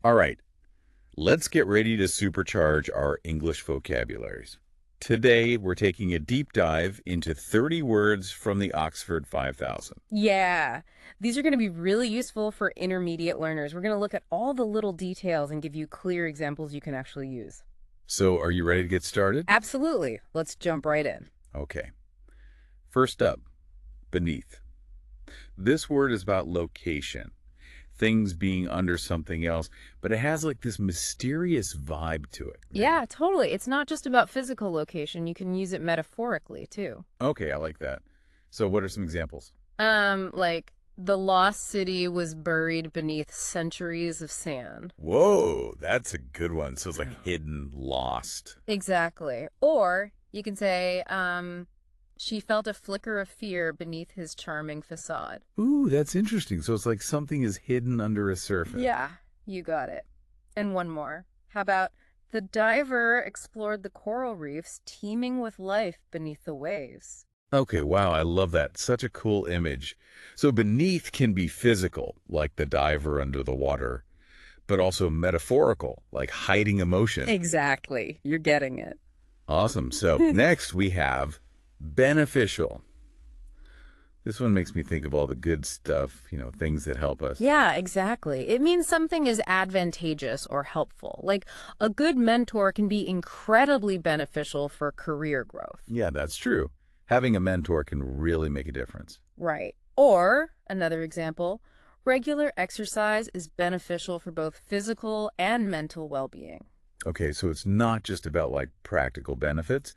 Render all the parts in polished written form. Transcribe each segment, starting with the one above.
All right, let's get ready to supercharge our English vocabularies. Today, we're taking a deep dive into 30 words from the Oxford 5000. Yeah, these are going to be really useful for intermediate learners. We're going to look at all the little details and give you clear examples you can actually use. So, are you ready to get started? Absolutely. Let's jump right in. Okay. First up, beneath. This word is about location, things being under something else, but it has like this mysterious vibe to it. Yeah, totally. It's not just about physical location. You can use it metaphorically, too. Okay, I like that. So what are some examples? Like the lost city was buried beneath centuries of sand. Whoa, that's a good one. So it's like hidden, lost. Exactly. Or you can say, she felt a flicker of fear beneath his charming facade. Ooh, that's interesting. So it's like something is hidden under a surface. Yeah, you got it. And one more. How about the diver explored the coral reefs teeming with life beneath the waves? Okay, wow, I love that. Such a cool image. So beneath can be physical, like the diver under the water, but also metaphorical, like hiding emotion. Exactly. You're getting it. Awesome. So next we have beneficial. This one makes me think of all the good stuff, things that help us. Yeah, exactly. It means something is advantageous or helpful. Like a good mentor can be incredibly beneficial for career growth. Yeah, that's true. Having a mentor can really make a difference. Right. Or, another example, regular exercise is beneficial for both physical and mental well-being. Okay, so it's not just about like practical benefits,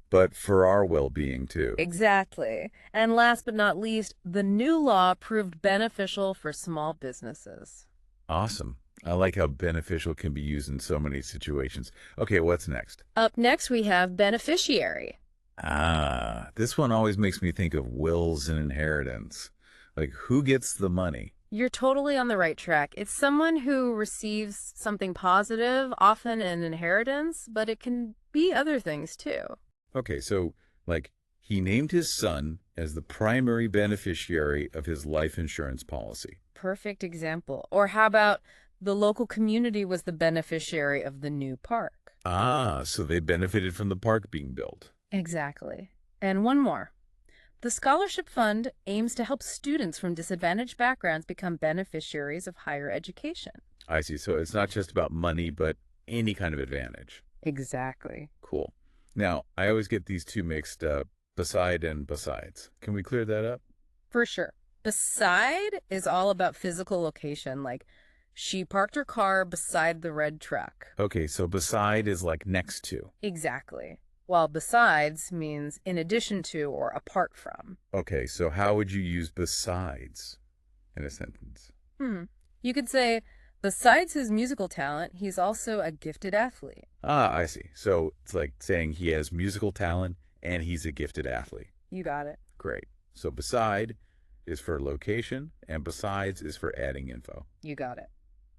but for our well-being too. Exactly. And last but not least, the new law proved beneficial for small businesses. Awesome. I like how beneficial can be used in so many situations. Okay, what's next? Up next, we have beneficiary. Ah, this one always makes me think of wills and inheritance. Like, who gets the money? You're totally on the right track. It's someone who receives something positive, often an inheritance, but it can be other things too. Okay, so, like, he named his son as the primary beneficiary of his life insurance policy. Perfect example. Or how about the local community was the beneficiary of the new park? Ah, so they benefited from the park being built. Exactly. And one more. The scholarship fund aims to help students from disadvantaged backgrounds become beneficiaries of higher education. I see. So it's not just about money, but any kind of advantage. Exactly. Cool. Now, I always get these two mixed up, beside and besides. Can we clear that up? For sure. Beside is all about physical location, like she parked her car beside the red truck. Okay, so beside is like next to. Exactly. While besides means in addition to or apart from. Okay, so how would you use besides in a sentence? You could say, besides his musical talent, he's also a gifted athlete. Ah, I see. So it's like saying he has musical talent and he's a gifted athlete. You got it. Great. So beside is for location and besides is for adding info. You got it.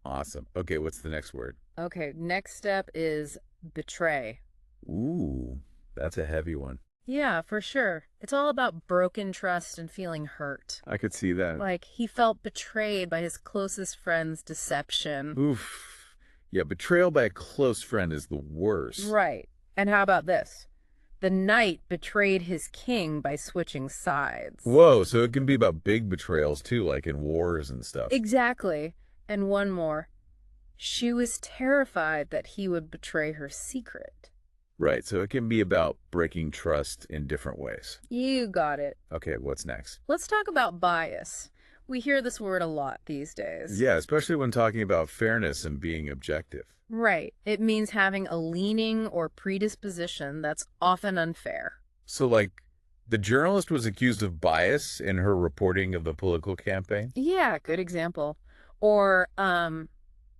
Awesome. Okay, what's the next word? Okay, next step is betray. Ooh, that's a heavy one. Yeah, for sure. It's all about broken trust and feeling hurt. I could see that. Like he felt betrayed by his closest friend's deception. Oof. Yeah, betrayal by a close friend is the worst. Right. And how about this? The knight betrayed his king by switching sides. Whoa, so it can be about big betrayals too, like in wars and stuff. Exactly. And one more. She was terrified that he would betray her secret. Right, so it can be about breaking trust in different ways. You got it. Okay, what's next? Let's talk about bias. We hear this word a lot these days. Yeah, especially when talking about fairness and being objective. Right. It means having a leaning or predisposition that's often unfair. So, like, the journalist was accused of bias in her reporting of the political campaign? Yeah, good example. Or,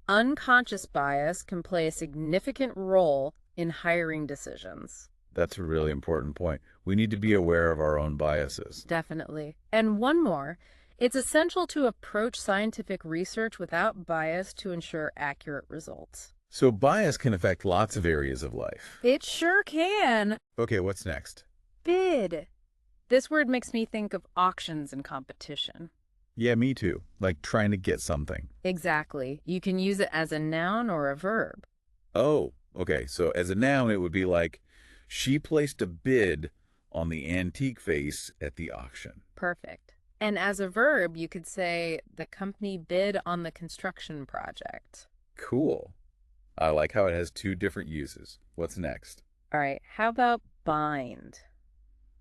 unconscious bias can play a significant role in hiring decisions. That's a really important point. We need to be aware of our own biases. Definitely. And one more. It's essential to approach scientific research without bias to ensure accurate results. So bias can affect lots of areas of life. It sure can. Okay, what's next? Bid. This word makes me think of auctions and competition. Yeah, me too. Like trying to get something. Exactly. You can use it as a noun or a verb. Oh, okay. So as a noun, it would be like, she placed a bid on the antique vase at the auction. Perfect. And as a verb, you could say the company bid on the construction project. Cool. I like how it has two different uses. What's next? All right, how about bind?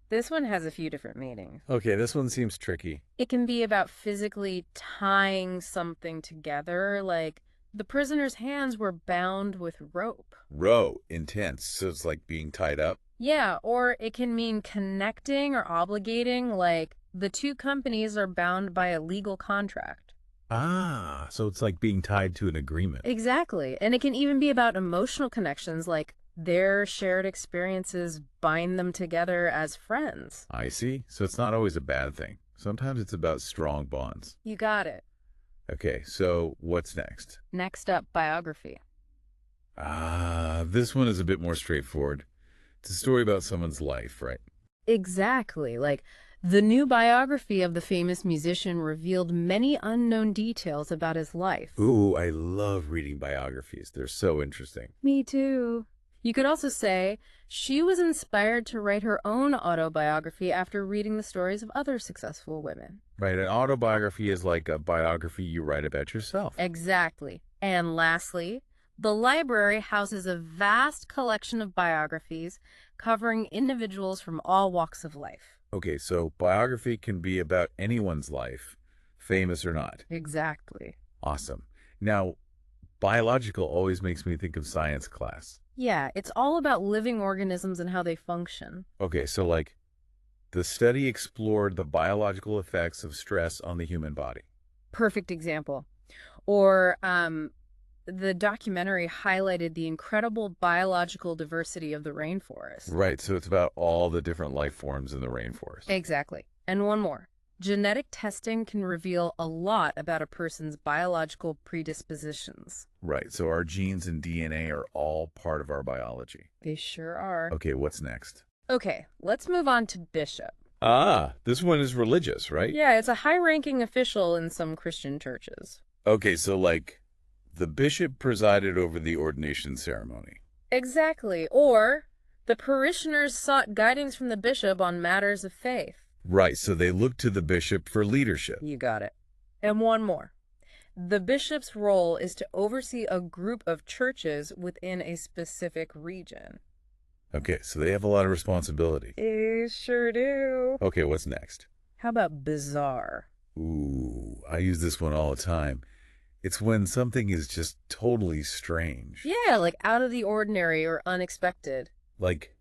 This one has a few different meanings. Okay, this one seems tricky. It can be about physically tying something together, like the prisoner's hands were bound with rope. Row, intense, so it's like being tied up. Yeah, or it can mean connecting or obligating, like the two companies are bound by a legal contract. Ah, so it's like being tied to an agreement. Exactly. And it can even be about emotional connections, like their shared experiences bind them together as friends. I see. So it's not always a bad thing. Sometimes it's about strong bonds. You got it. Okay, so what's next? Next up, biography. Ah, this one is a bit more straightforward. It's a story about someone's life, right? Exactly. Like the new biography of the famous musician revealed many unknown details about his life. Ooh, I love reading biographies. They're so interesting. Me too. You could also say she was inspired to write her own autobiography after reading the stories of other successful women. Right, an autobiography is like a biography you write about yourself. Exactly. And lastly, the library houses a vast collection of biographies covering individuals from all walks of life. Okay, so biography can be about anyone's life, famous or not. Exactly. Awesome. Now, biological always makes me think of science class. Yeah, it's all about living organisms and how they function. Okay, so like, the study explored the biological effects of stress on the human body. Perfect example. Or the documentary highlighted the incredible biological diversity of the rainforest. Right, so it's about all the different life forms in the rainforest. Exactly. And one more. Genetic testing can reveal a lot about a person's biological predispositions. Right, so our genes and DNA are all part of our biology. They sure are. Okay, what's next? Okay, let's move on to bishop. Ah, this one is religious, right? Yeah, it's a high-ranking official in some Christian churches. Okay, so like, the bishop presided over the ordination ceremony. Exactly. Or the parishioners sought guidance from the bishop on matters of faith. Right, so they looked to the bishop for leadership. You got it. And one more. The bishop's role is to oversee a group of churches within a specific region. Okay, so they have a lot of responsibility. They sure do. Okay, what's next? How about bizarre? Ooh, I use this one all the time. It's when something is just totally strange. Yeah, like out of the ordinary or unexpected. Like,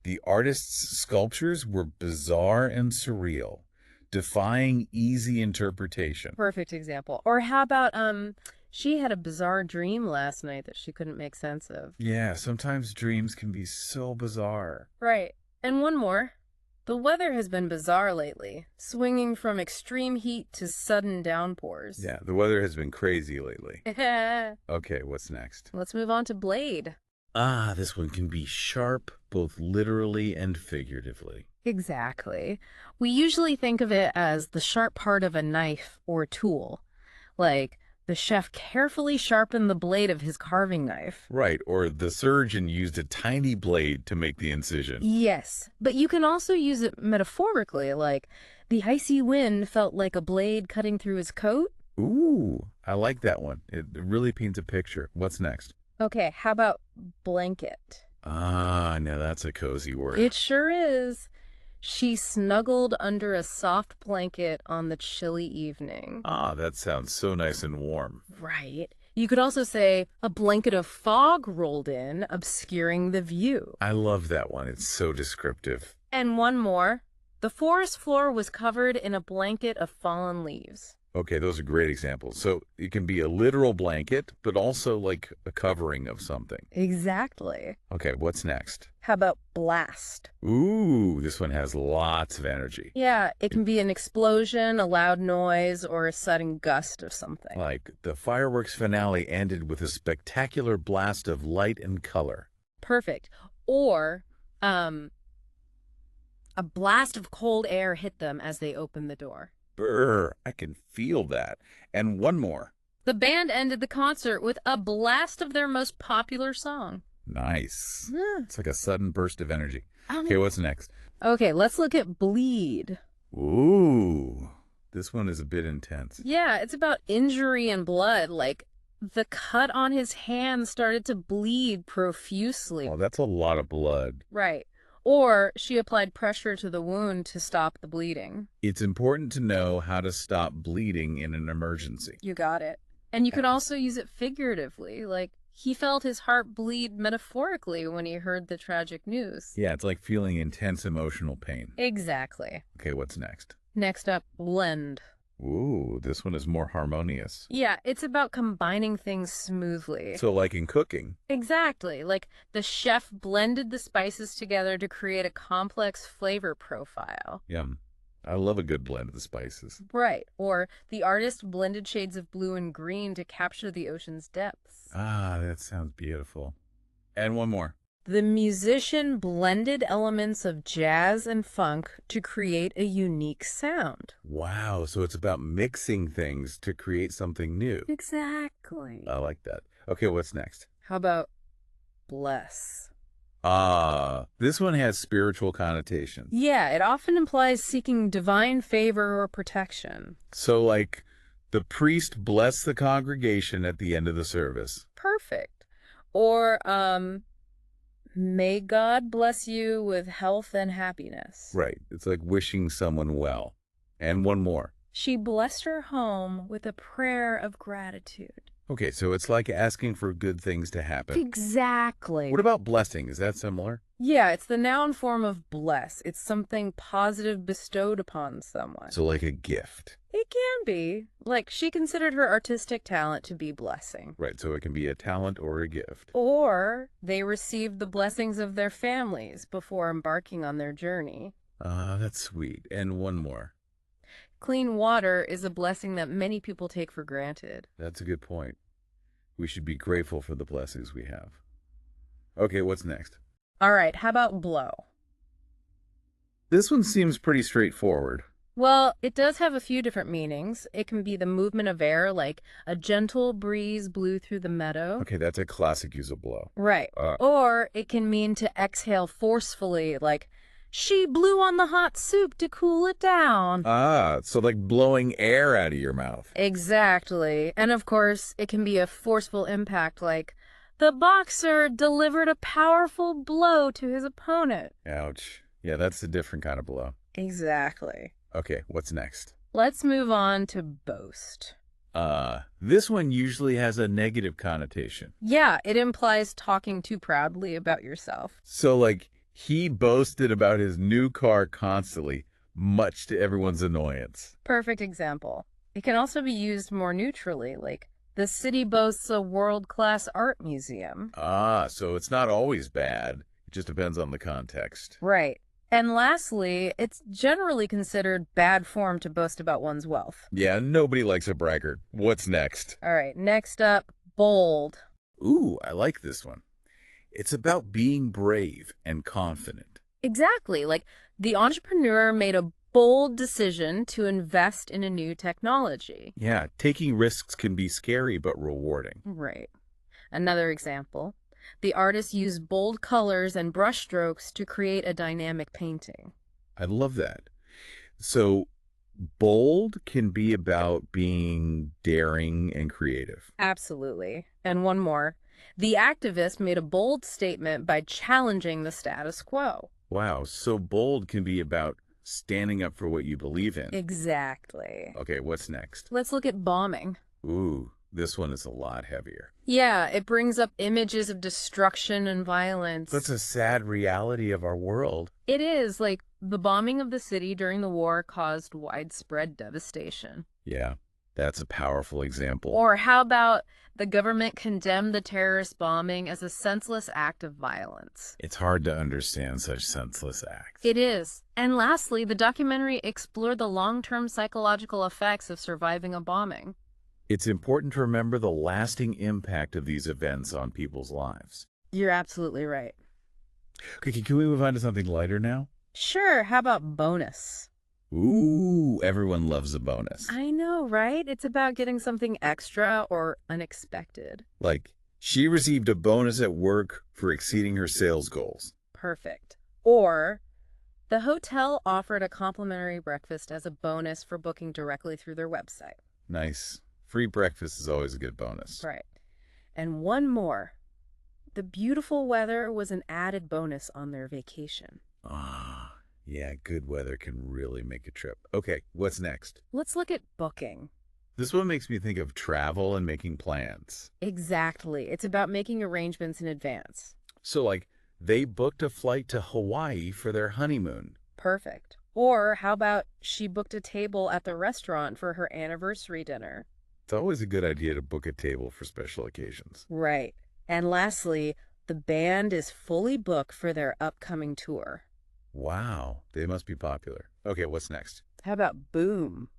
the artist's sculptures were bizarre and surreal, defying easy interpretation. Perfect example. Or how about, she had a bizarre dream last night that she couldn't make sense of. Yeah, sometimes dreams can be so bizarre. Right. And one more. The weather has been bizarre lately, swinging from extreme heat to sudden downpours. Yeah, the weather has been crazy lately. Let's Okay, what's next? move on to blade. Ah, this one can be sharp, both literally and figuratively. Exactly. We usually think of it as the sharp part of a knife or tool. Like, the chef carefully sharpened the blade of his carving knife. Right, or the surgeon used a tiny blade to make the incision. Yes, but you can also use it metaphorically, like, the icy wind felt like a blade cutting through his coat. Ooh, I like that one. It really paints a picture. What's next? Okay, how about blanket? Ah, now that's a cozy word. It sure is. She snuggled under a soft blanket on the chilly evening. Ah, that sounds so nice and warm. Right. You could also say a blanket of fog rolled in, obscuring the view. I love that one. It's so descriptive. And one more. The forest floor was covered in a blanket of fallen leaves. Okay, those are great examples. So it can be a literal blanket, but also like a covering of something. Exactly. Okay, what's next? How about blast? Ooh, this one has lots of energy. Yeah, it can be an explosion, a loud noise, or a sudden gust of something. Like the fireworks finale ended with a spectacular blast of light and color. Perfect. Or, a blast of cold air hit them as they opened the door. Brr, I can feel that. And one more. The band ended the concert with a blast of their most popular song. Nice. Yeah. It's like a sudden burst of energy. Okay, what's next? Okay, let's look at bleed. Ooh, this one is a bit intense. Yeah, it's about injury and blood. Like, the cut on his hand started to bleed profusely. Oh, that's a lot of blood. Right. Or she applied pressure to the wound to stop the bleeding. It's important to know how to stop bleeding in an emergency. You got it. And you can also use it figuratively. Like, he felt his heart bleed metaphorically when he heard the tragic news. Yeah, it's like feeling intense emotional pain. Exactly. Okay, what's next? Next up, blend. Ooh, this one is more harmonious. Yeah, it's about combining things smoothly. So like in cooking. Exactly. Like the chef blended the spices together to create a complex flavor profile. Yum. I love a good blend of the spices. Right. Or the artist blended shades of blue and green to capture the ocean's depths. Ah, that sounds beautiful. And one more. The musician blended elements of jazz and funk to create a unique sound. Wow, so it's about mixing things to create something new. Exactly. I like that. Okay, what's next? How about bless? Ah, this one has spiritual connotations. Yeah, it often implies seeking divine favor or protection. So like the priest blessed the congregation at the end of the service. Perfect. Or, may God bless you with health and happiness. Right. It's like wishing someone well. And one more. She blessed her home with a prayer of gratitude. Okay, so it's like asking for good things to happen. Exactly. What about blessing? Is that similar? Yeah, it's the noun form of bless. It's something positive bestowed upon someone. So like a gift. It can be. Like, she considered her artistic talent to be blessing. Right, so it can be a talent or a gift. Or they received the blessings of their families before embarking on their journey. Ah, that's sweet. And one more. Clean water is a blessing that many people take for granted. That's a good point. We should be grateful for the blessings we have. Okay, what's next? All right, how about blow? This one seems pretty straightforward. Well, it does have a few different meanings. It can be the movement of air, like a gentle breeze blew through the meadow. Okay, that's a classic use of blow. Right. Or it can mean to exhale forcefully, like, she blew on the hot soup to cool it down. Ah, so like blowing air out of your mouth. Exactly. And of course, it can be a forceful impact, like, the boxer delivered a powerful blow to his opponent. Ouch. Yeah, that's a different kind of blow. Exactly. Okay, what's next? Let's move on to boast. This one usually has a negative connotation. Yeah, it implies talking too proudly about yourself. So like, he boasted about his new car constantly, much to everyone's annoyance. Perfect example. It can also be used more neutrally, like, the city boasts a world-class art museum. Ah, so it's not always bad. It just depends on the context. Right. And lastly, it's generally considered bad form to boast about one's wealth. Yeah, nobody likes a braggart. What's next? All right, next up, bold. Ooh, I like this one. It's about being brave and confident. Exactly. Like, the entrepreneur made a bold decision to invest in a new technology. Yeah, taking risks can be scary but rewarding. Right. Another example. The artist used bold colors and brushstrokes to create a dynamic painting. I love that. So, bold can be about being daring and creative. Absolutely. And one more. The activist made a bold statement by challenging the status quo. Wow, so bold can be about standing up for what you believe in. Exactly. Okay, what's next? Let's look at bombing. Ooh, this one is a lot heavier. Yeah, it brings up images of destruction and violence. That's a sad reality of our world. It is. Like, the bombing of the city during the war caused widespread devastation. Yeah, that's a powerful example. Or how about the government condemned the terrorist bombing as a senseless act of violence? It's hard to understand such senseless acts. It is. And lastly, the documentary explored the long-term psychological effects of surviving a bombing. It's important to remember the lasting impact of these events on people's lives. You're absolutely right. Okay, can we move on to something lighter now? Sure, how about bonus? Ooh, everyone loves a bonus. I know, right? It's about getting something extra or unexpected. Like, she received a bonus at work for exceeding her sales goals. Perfect. Or, the hotel offered a complimentary breakfast as a bonus for booking directly through their website. Nice. Free breakfast is always a good bonus. Right. And one more. The beautiful weather was an added bonus on their vacation. Ah, yeah, good weather can really make a trip. Okay, what's next? Let's look at booking. This one makes me think of travel and making plans. Exactly. It's about making arrangements in advance. So, like, they booked a flight to Hawaii for their honeymoon. Perfect. Or how about she booked a table at the restaurant for her anniversary dinner? It's always a good idea to book a table for special occasions. Right. And lastly, the band is fully booked for their upcoming tour. Wow, they must be popular. Okay, what's next? How about boom?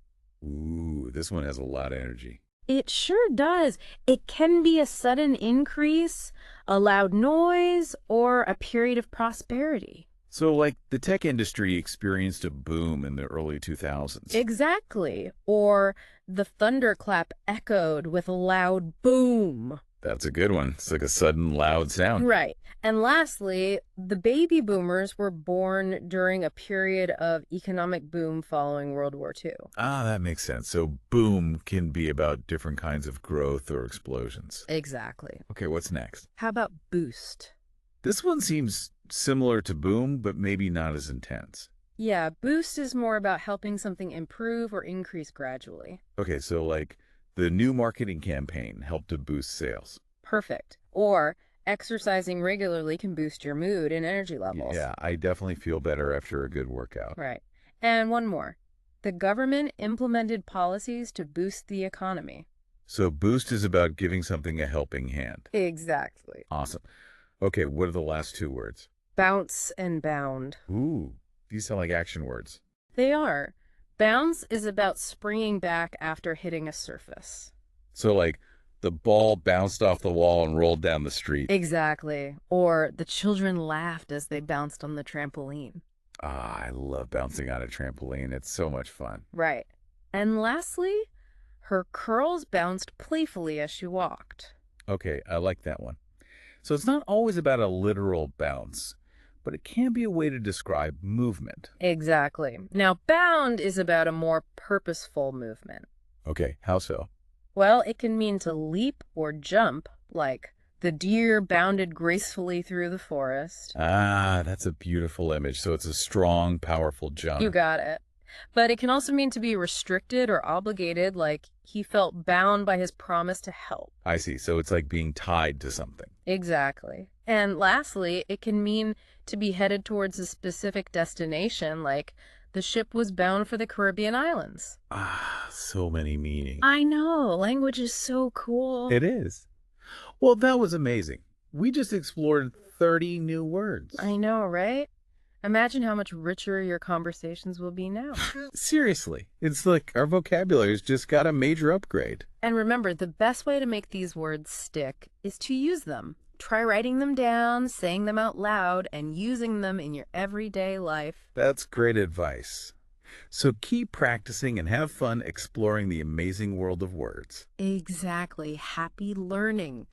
Ooh, this one has a lot of energy. It sure does. It can be a sudden increase, a loud noise, or a period of prosperity. So, like, the tech industry experienced a boom in the early 2000s. Exactly. Or the thunderclap echoed with a loud boom. That's a good one. It's like a sudden loud sound. Right. And lastly, the baby boomers were born during a period of economic boom following World War II. Ah, that makes sense. So boom can be about different kinds of growth or explosions. Exactly. Okay, what's next? How about boost? This one seems similar to boom, but maybe not as intense. Yeah, boost is more about helping something improve or increase gradually. Okay, so like the new marketing campaign helped to boost sales. Perfect. Or exercising regularly can boost your mood and energy levels. Yeah, I definitely feel better after a good workout. Right. And one more. The government implemented policies to boost the economy. So boost is about giving something a helping hand. Exactly. Awesome. Okay, what are the last two words? Bounce and bound. Ooh, these sound like action words. They are. Bounce is about springing back after hitting a surface. So like the ball bounced off the wall and rolled down the street. Exactly. Or the children laughed as they bounced on the trampoline. Ah, I love bouncing on a trampoline. It's so much fun. Right. And lastly, her curls bounced playfully as she walked. Okay, I like that one. So it's not always about a literal bounce, but it can be a way to describe movement. Exactly. Now, bound is about a more purposeful movement. Okay, how so? Well, it can mean to leap or jump, like the deer bounded gracefully through the forest. Ah, that's a beautiful image. So it's a strong, powerful jump. You got it. But it can also mean to be restricted or obligated, like he felt bound by his promise to help. I see. So it's like being tied to something. Exactly. And lastly, it can mean to be headed towards a specific destination, like the ship was bound for the Caribbean islands. Ah, so many meanings. I know. Language is so cool. It is. Well, that was amazing. We just explored 30 new words. I know, right? Imagine how much richer your conversations will be now. Seriously, it's like our vocabulary's just got a major upgrade. And remember, the best way to make these words stick is to use them. Try writing them down, saying them out loud, and using them in your everyday life. That's great advice. So keep practicing and have fun exploring the amazing world of words. Exactly. Happy learning.